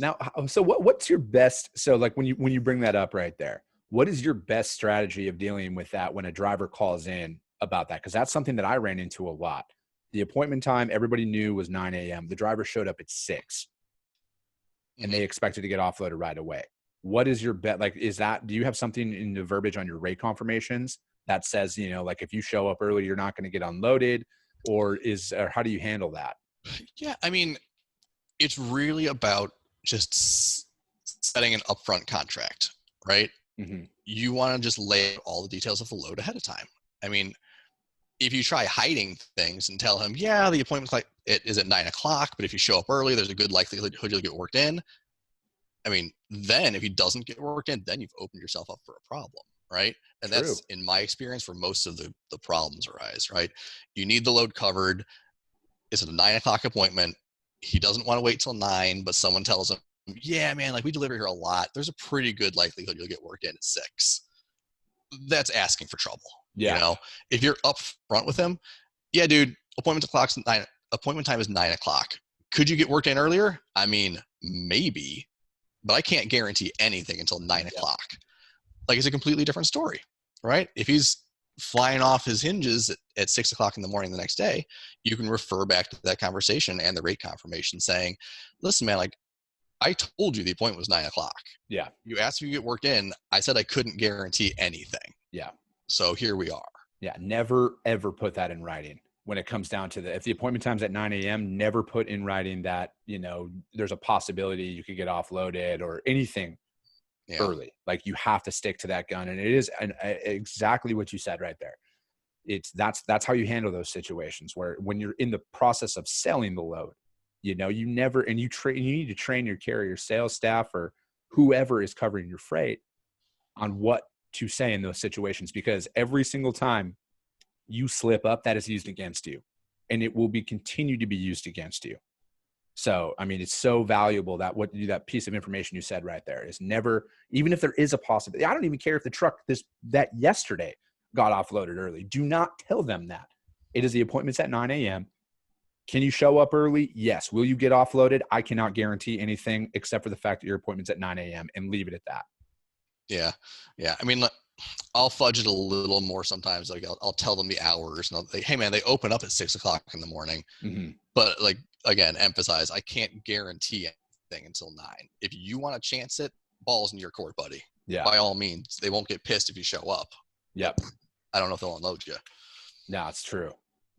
Now, so what's your best? So like when you bring that up right there, what is your best strategy of dealing with that when a driver calls in about that? Because that's something that I ran into a lot. The appointment time everybody knew was 9 a.m. The driver showed up at 6 and Mhm. they expected to get offloaded right away. What is your bet? Like, do you have something in the verbiage on your rate confirmations that says, like if you show up early, you're not going to get unloaded, or how do you handle that? Yeah, I mean, it's really about just setting an upfront contract, right? Hmm. You want to just lay out all the details of the load ahead of time. I mean, if you try hiding things and tell him, yeah, the appointment's like it is at 9 o'clock, but if you show up early, there's a good likelihood you'll get worked in. I mean, then if he doesn't get worked in, then you've opened yourself up for a problem, right? And True. that's in my experience where most of the problems arise, right? You need the load covered. It's a 9 o'clock appointment. He doesn't want to wait till 9, but someone tells him, yeah, man, like we deliver here a lot. There's a pretty good likelihood you'll get worked in at 6. That's asking for trouble. You Yeah. know, if you're up front with him, yeah, dude, appointment time is 9 o'clock. Could you get worked in earlier? I mean, maybe, but I can't guarantee anything until nine Yep. o'clock. Like it's a completely different story, right? If he's flying off his hinges at 6 o'clock in the morning the next day, you can refer back to that conversation and the rate confirmation saying, listen, man, like I told you the appointment was 9 o'clock. Yeah. You asked if you get worked in. I said I couldn't guarantee anything. Yeah. So here we are. Yeah. Never, ever put that in writing when it comes down to if the appointment time's at 9 a.m., never put in writing that, there's a possibility you could get offloaded or anything Yeah. early. Like you have to stick to that gun. And it is exactly what you said right there. That's how you handle those situations where when you're in the process of selling the load, you never, and you need to train your carrier sales staff or whoever is covering your freight on what to say in those situations, because every single time you slip up, that is used against you and it will be continue to be used against you. So, I mean, it's so valuable that piece of information you said right there is never, even if there is a possibility, I don't even care if the truck that yesterday got offloaded early. Do not tell them that. It is the appointment's at 9 a.m. Can you show up early? Yes. Will you get offloaded? I cannot guarantee anything except for the fact that your appointment's at 9 a.m. and leave it at that. Yeah. Yeah. I mean, I'll fudge it a little more sometimes. Like I'll tell them the hours and I'll say, hey man, they open up at 6 o'clock in the morning. Mm-hmm. But like, again, emphasize, I can't guarantee anything until 9. If you want to chance it, balls in your court, buddy. Yeah. By all means, they won't get pissed if you show up. Yep. I don't know if they'll unload you. No, it's true.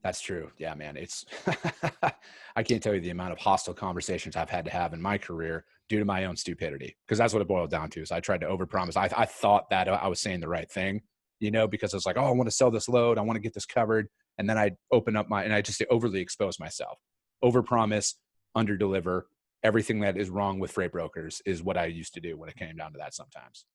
That's true. Yeah, man. It's, I can't tell you the amount of hostile conversations I've had to have in my career due to my own stupidity, because that's what it boiled down to. So I tried to overpromise. I thought that I was saying the right thing, because I was like, oh, I want to sell this load. I want to get this covered. And then I open up and I just overly expose myself, overpromise, underdeliver. Everything that is wrong with freight brokers is what I used to do when it came down to that sometimes.